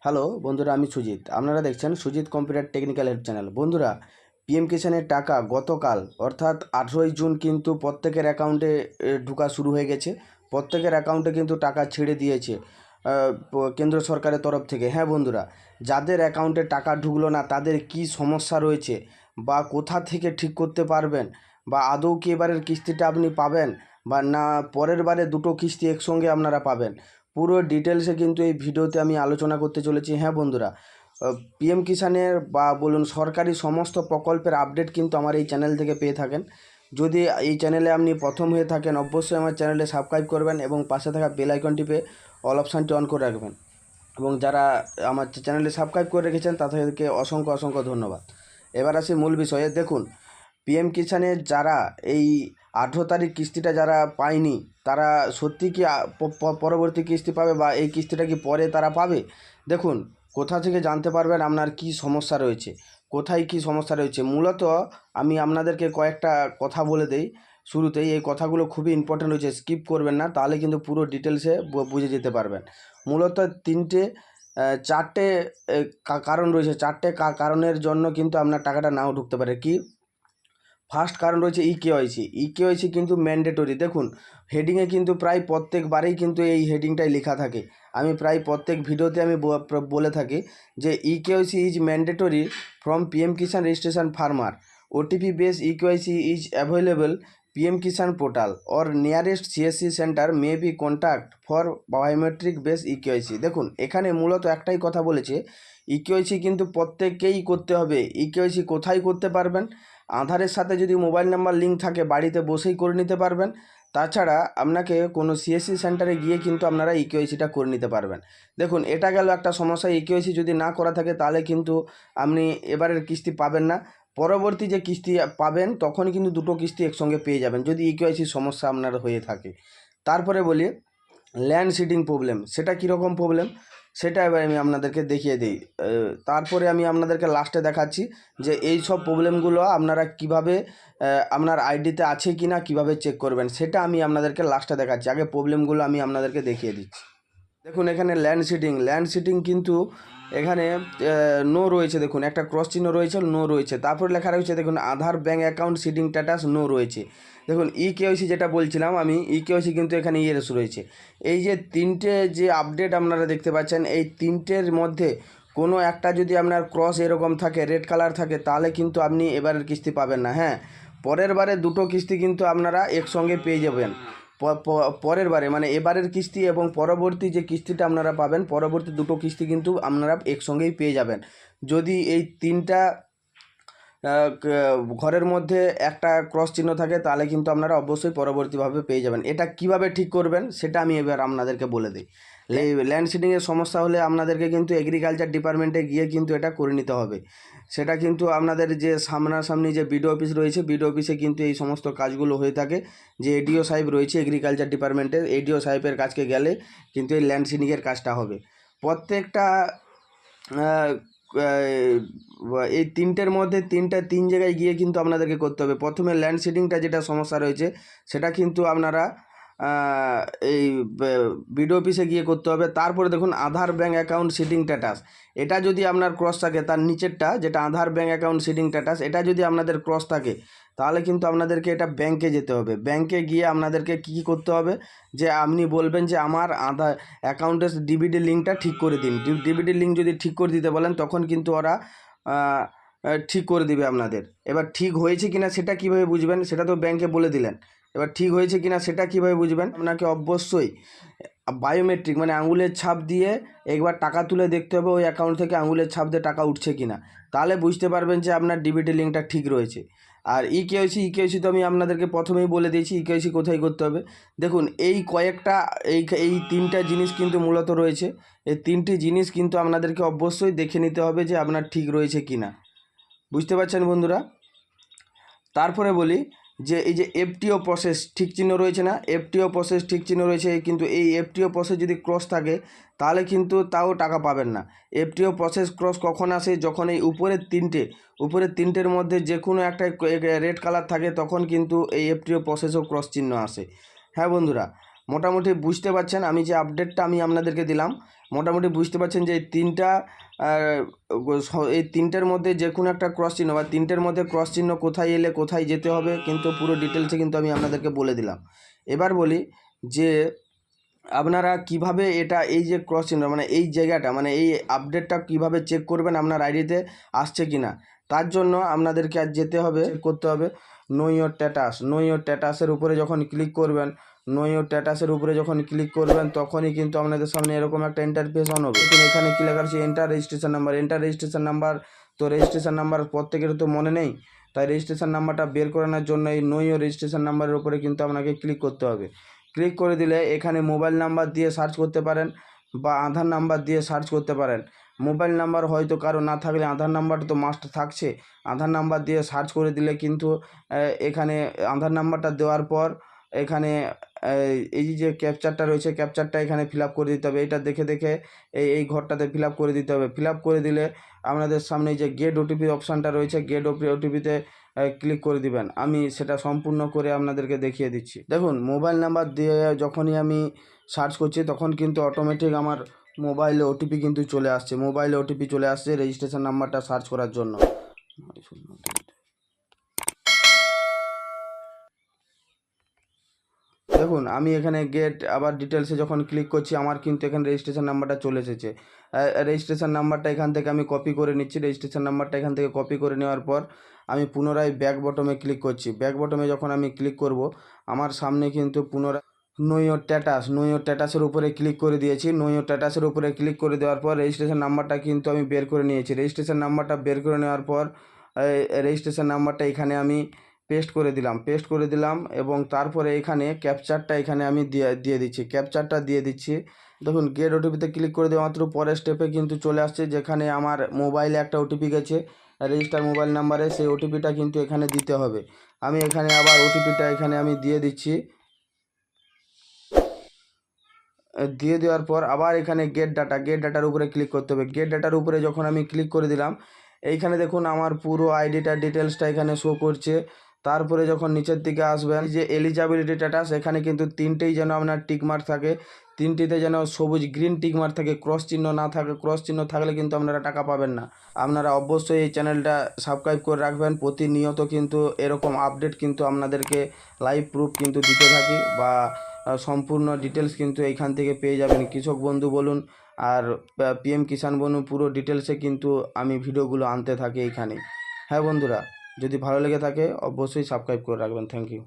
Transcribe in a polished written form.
Hello বন্ধুরা, আমি সুজিত। আপনারা দেখছেন Sujit computer technical help channel. বন্ধুরা, পিএম কিষাণের টাকা গতকাল অর্থাৎ 18ই জুন কিন্তু প্রত্যেকের অ্যাকাউন্টে ঢোকা শুরু হয়ে গেছে। প্রত্যেকের অ্যাকাউন্টে কিন্তু টাকা ছেড়ে দিয়েছে কেন্দ্র সরকারের তরফ থেকে। হ্যাঁ বন্ধুরা, যাদের অ্যাকাউন্টে টাকা ঢুকলো না তাদের কি সমস্যা রয়েছে বা কোথা থেকে ঠিক করতে পারবেন, বা আদৌ কি এবারের কিস্তিটা আপনি পাবেন বা না পরের বারে দুটো কিস্তি একসঙ্গে আপনারা পাবেন, পুরো ডিটেলসে কিন্তু এই ভিডিওতে আমি আলোচনা করতে চলেছি। হ্যাঁ বন্ধুরা, পিএম কিষাণের বা বলুন সরকারি সমস্ত প্রকল্পের আপডেট কিন্তু আমার এই চ্যানেল থেকে পেয়ে থাকেন। যদি এই চ্যানেলে আপনি প্রথম হয়ে থাকেন অবশ্যই আমার চ্যানেলে সাবস্ক্রাইব করবেন এবং পাশে থাকা বেল আইকন টিপে অল অপশানটি অন করে রাখবেন। এবং যারা আমার চ্যানেলে সাবস্ক্রাইব করে রেখেছেন তাদেরকে অসংখ্য অসংখ্য ধন্যবাদ। এবার আসি মূল বিষয়ে। দেখুন, পিএম কিষাণের যারা এই 18 তারিখ কিস্তিটা যারা পায়নি তারা সত্যি কি পরবর্তী কিস্তি পাবে বা এই কিস্তিটা কি পরে তারা পাবে? দেখুন, কোথা থেকে জানতে পারবেন আপনার কি সমস্যা রয়েছে, কোথায় কি সমস্যা রয়েছে। মূলত আমি আপনাদেরকে কয়েকটা কথা বলে দেই শুরুতেই। এই কথাগুলো খুবই ইম্পর্টেন্ট রয়েছে, স্কিপ করবেন না, তাহলে কিন্তু পুরো ডিটেলসে বুঝে যেতে পারবেন। মূলত চারটে কারণ রয়েছে। চারটে কারণের জন্য কিন্তু আপনার টাকাটা নাও ঢুকতে পারে। কি? ফার্স্ট কারণ রয়েছে ইকেওয়াইসি কিন্তু ম্যান্ডেটরি। দেখুন, হেডিংয়ে কিন্তু প্রায় প্রত্যেকবারেই কিন্তু এই হেডিংটাই লেখা থাকে। আমি প্রায় প্রত্যেক ভিডিওতে আমি বলে থাকি যে eKYC is mandatory from PM Kisan registration farmer. OTP base eKYC is available PM Kisan portal or nearest CSC centre may be contact for biometric base eKYC. দেখুন, এখানে মূলত একটাই কথা বলেছে, ইকেওয়াইসি কিন্তু প্রত্যেককেই করতে হবে। ইকেওয়াইসি কোথায় করতে পারবেন? আধারের সাথে যদি মোবাইল নাম্বার লিঙ্ক থাকে বাড়িতে বসেই করে নিতে পারবেন। তাছাড়া আপনাকে কোনো সিএসসি সেন্টারে গিয়ে কিন্তু আপনারা ইকেওয়াইসিটা করে নিতে পারবেন। দেখুন, এটা গেল একটা সমস্যা। ইকেওয়াইসি যদি না করা থাকে তাহলে কিন্তু আপনি এবারের কিস্তি পাবেন না। পরবর্তী যে কিস্তি পাবেন তখন কিন্তু দুটো কিস্তি একসঙ্গে পেয়ে যাবেন যদি ইকেওয়াইসির সমস্যা আপনার হয়ে থাকে। তারপরে বলি ল্যান্ড সিডিং প্রবলেম। সেটা কীরকম প্রবলেম সেটা এবার আমি আপনাদেরকে দেখিয়ে দিই। তারপরে আমি আপনাদেরকে লাস্টে দেখাচ্ছি যে এই সব প্রবলেমগুলো আপনারা কিভাবে আপনার আইডিতে আছে কি না কীভাবে চেক করবেন, সেটা আমি আপনাদেরকে লাস্টে দেখাচ্ছি। আগে প্রবলেমগুলো আমি আপনাদেরকে দেখিয়ে দিচ্ছি। দেখুন, এখানে ল্যান্ড সিডিং কিন্তু এখানে নো রয়েছে। দেখুন, একটা ক্রস চিহ্ন রয়েছে, নো রয়েছে। তারপরে লেখা রয়েছে দেখুন Aadhaar bank account seeding status no রয়েছে। দেখুন, ইকেওয়াইসি যেটা বলছিলাম আমি, ইকেওয়াইসি কিন্তু এখানে ইয়েস রয়েছে। এই যে তিনটে যে আপডেট আপনারা দেখতে পাচ্ছেন, এই তিনটের মধ্যে কোনো একটা যদি আপনার ক্রস এরকম থাকে, রেড কালার থাকে, তাহলে কিন্তু আপনি এবারের কিস্তি পাবেন না। হ্যাঁ, পরের বারে দুটো কিস্তি কিন্তু আপনারা একসঙ্গে পেয়ে যাবেন। পরের বারে মানে এবারের কিস্তি এবং পরবর্তী যে কিস্তিটা আপনারা পাবেন, পরবর্তী দুটো কিস্তি কিন্তু আপনারা একসঙ্গেই পেয়ে যাবেন। যদি এই তিনটা ঘরের মধ্যে একটা ক্রস চিহ্ন থাকে তাহলে কিন্তু আপনারা অবশ্যই পরবর্তীভাবে পেয়ে যাবেন। এটা কিভাবে ঠিক করবেন সেটা আমি এবার আপনাদেরকে বলে দিই। ল্যান্ড সিডিংয়ের সমস্যা হলে আপনাদেরকে কিন্তু এগ্রিকালচার ডিপার্টমেন্টে গিয়ে কিন্তু এটা করে নিতে হবে। সেটা কিন্তু আপনাদের যে সামনাসামনি যে বিডিও অফিস রয়েছে, বিডিও অফিসে কিন্তু এই সমস্ত কাজগুলো হয়ে থাকে। যে এডিও সাহেব রয়েছে এগ্রিকালচার ডিপার্টমেন্টের, এডিও সাহেবের কাছকে গেলে কিন্তু এই ল্যান্ড সিডিংয়ের কাজটা হবে। প্রত্যেকটা এই তিনটের মধ্যে তিন জায়গায় গিয়ে কিন্তু আপনাদেরকে করতে হবে। প্রথমে ল্যান্ড সিডিংটা যেটা সমস্যা রয়েছে সেটা কিন্তু আপনারা এই বিডিও অফিসে গিয়ে করতে হবে। তারপরে দেখুন Aadhaar bank account seeding status, এটা যদি আপনার ক্রস থাকে, তার নিচেরটা যেটা আধার ব্যাঙ্ক অ্যাকাউন্ট সিডিং স্ট্যাটাস, এটা যদি আপনাদের ক্রস থাকে তাহলে কিন্তু আপনাদেরকে এটা ব্যাংকে যেতে হবে। ব্যাংকে গিয়ে আপনাদেরকে কী করতে হবে, যে আপনি বলবেন যে আমার আধার অ্যাকাউন্টের ডিবিডি লিঙ্কটা ঠিক করে দিন। ডিবিডি লিঙ্ক যদি ঠিক করে দিতে বলেন তখন কিন্তু ওরা ঠিক করে দিবে আপনাদের। এবার ঠিক হয়েছে কিনা সেটা কীভাবে বুঝবেন, সেটা তো ব্যাংকে বলে দিলেন। এবার ঠিক হয়েছে কিনা সেটা কীভাবে বুঝবেন, আপনাকে অবশ্যই বায়োমেট্রিক মানে আঙুলের ছাপ দিয়ে একবার টাকা তুলে দেখতে হবে ওই অ্যাকাউন্ট থেকে আঙুলের ছাপ দিয়ে টাকা উঠছে কিনা, তাহলে বুঝতে পারবেন যে আপনার ডিবিটি লিঙ্কটা ঠিক রয়েছে। আর ইকেওয়াইসি তো আমি আপনাদেরকে প্রথমেই বলে দিয়েছি ইকেওয়াইসি কোথায় করতে হবে। দেখুন, এই কয়েকটা এই তিনটা জিনিস কিন্তু মূলত রয়েছে। এই তিনটি জিনিস কিন্তু আপনাদেরকে অবশ্যই দেখে নিতে হবে যে আপনার ঠিক রয়েছে কিনা। বুঝতে পারছেন বন্ধুরা? তারপরে বলি যে এই যে এফটিও প্রসেস ঠিক চিহ্ন রয়েছে না, এফটিও প্রসেস ঠিক চিহ্ন রয়েছে, কিন্তু এই এফটিও প্রসেস যদি ক্রস থাকে তাহলে কিন্তু তাও টাকা পাবেন না। এফটিও প্রসেস ক্রস কখন আসে, যখন এই উপরের তিনটের মধ্যে যে কোনো একটা রেড কালার থাকে তখন কিন্তু এই এফটিও প্রসেসও ক্রস চিহ্ন আসে। হ্যাঁ বন্ধুরা, মোটামুটি বুঝতে পারছেন আমি যে আপডেটটা আমি আপনাদেরকে দিলাম, মোটামুটি বুঝতে পারছেন যে এই তিনটের মধ্যে যে কোনো একটা ক্রস চিহ্ন বা তিনটের মধ্যে ক্রস চিহ্ন কোথায় এলে কোথায় যেতে হবে কিন্তু পুরো ডিটেলসে কিন্তু আমি আপনাদেরকে বলে দিলাম। এবার বলি যে আপনারা কিভাবে এটা এই যে ক্রস চিহ্ন মানে এই জায়গাটা মানে এই আপডেটটা কিভাবে চেক করবেন আপনার আইডিতে আসছে কি না। তার জন্য আপনাদেরকে আজ যেতে হবে, চেক করতে হবে know your status. Know your স্ট্যাটাসের উপরে যখন ক্লিক করবেন, নো ইওর স্ট্যাটাসের উপরে যখন ক্লিক করবেন তখনই কিন্তু আপনাদের সামনে এরকম একটা ইন্টারফেস অন হবে। কিন্তু এখানে কি লেখা আছে enter registration number, enter registration number. তো রেজিস্ট্রেশন নাম্বার প্রত্যেকের তো মনে নেই, তাই রেজিস্ট্রেশন নাম্বারটা বের করানোর জন্য এই নো ইওর রেজিস্ট্রেশন নাম্বারের উপরে কিন্তু আপনাকে ক্লিক করতে হবে। ক্লিক করে দিলে এখানে মোবাইল নাম্বার দিয়ে সার্চ করতে পারেন বা আধার নাম্বার দিয়ে সার্চ করতে পারেন। মোবাইল নাম্বার হয়তো কারো না থাকলে আধার নাম্বার তো মাস্ট থাকছে, আধার নাম্বার দিয়ে সার্চ করে দিলে কিন্তু এখানে আধার নাম্বারটা দেওয়ার পর এখানে এই যে ক্যাপচারটা রয়েছে ক্যাপচারটা এখানে ফিল আপ করে দিতে হবে। এটা দেখে দেখে এই ঘরটাতে ফিল আপ করে দিতে হবে। ফিল আপ করে দিলে আপনাদের সামনে যে গেট ওটিপি অপশানটা রয়েছে গেট ওটিপিতে ক্লিক করে দিবেন। আমি সেটা সম্পূর্ণ করে আপনাদেরকে দেখিয়ে দিচ্ছি। দেখুন মোবাইল নাম্বার দিয়ে যখনই আমি সার্চ করছি তখন কিন্তু অটোমেটিক আমার মোবাইলে ওটিপি কিন্তু চলে আসছে, মোবাইলে ওটিপি চলে আসছে রেজিস্ট্রেশন নাম্বারটা সার্চ করার জন্য। দেখুন আমি এখানে গেট আবার ডিটেলসে যখন ক্লিক করছি আমার কিন্তু এখানে রেজিস্ট্রেশন নাম্বারটা চলে এসেছে। রেজিস্ট্রেশন নাম্বারটা এখান থেকে আমি কপি করে নিচ্ছি। রেজিস্ট্রেশন নাম্বারটা এখান থেকে কপি করে নেওয়ার পর আমি পুনরায় ব্যাক বটমে ক্লিক করছি। ব্যাক বটমে যখন আমি ক্লিক করব আমার সামনে কিন্তু পুনরায় know your status, know your স্ট্যাটাসের উপরে ক্লিক করে দিয়েছি। নো ইওর স্ট্যাটাসের উপরে ক্লিক করে দেওয়ার পর রেজিস্ট্রেশন নাম্বারটা কিন্তু আমি বের করে নিয়েছি। রেজিস্ট্রেশন নাম্বারটা বের করে নেওয়ার পর রেজিস্ট্রেশন নাম্বারটা এখানে আমি পেস্ট করে দিলাম এবং তারপরে এখানে ক্যাপচারটা এখানে আমি দিয়ে দিচ্ছি, ক্যাপচারটা দিয়ে দিচ্ছি। দেখুন গেট ওটিপিতে ক্লিক করে দেওয়া মাত্র পরের স্টেপে কিন্তু চলে আসছে যেখানে আমার মোবাইলে একটা ওটিপি গেছে রেজিস্টার মোবাইল নাম্বারে, সেই ওটিপিটা কিন্তু এখানে দিতে হবে। আমি এখানে আবার ওটিপিটা এখানে আমি দিয়ে দিচ্ছি। দিয়ে দেওয়ার পর আবার এখানে গেট ডাটার উপরে ক্লিক করতে হবে। গেট ডাটার উপরে যখন আমি ক্লিক করে দিলাম এইখানে দেখুন আমার পুরো আইডিটা ডিটেলসটা এখানে শো করছে। তারপরে যখন নিচের দিকে আসবেন যে এলিজিবিলিটি স্ট্যাটাস এখানে কিন্তু তিনটেই যেন আপনার টিকমার্ক থাকে, তিনটিতে যেন সবুজ গ্রিন টিকমার্ক থাকে, ক্রস চিহ্ন না থাকে। ক্রস চিহ্ন থাকলে কিন্তু আপনারা টাকা পাবেন না। আপনারা অবশ্যই এই চ্যানেলটা সাবস্ক্রাইব করে রাখবেন। প্রতিনিয়ত কিন্তু এরকম আপডেট কিন্তু আপনাদেরকে লাইভ প্রুফ কিন্তু দিতে থাকি বা সম্পূর্ণ ডিটেলস কিন্তু এইখান থেকে পেয়ে যাবেন। কৃষক বন্ধু বলুন আর পিএম কিষাণ বলুন পুরো ডিটেলসে কিন্তু আমি ভিডিওগুলো আনতে থাকি এইখানে। হ্যাঁ বন্ধুরা, যদি ভালো লেগে থাকে অবশ্যই সাবস্ক্রাইব করে রাখবেন। Thank you.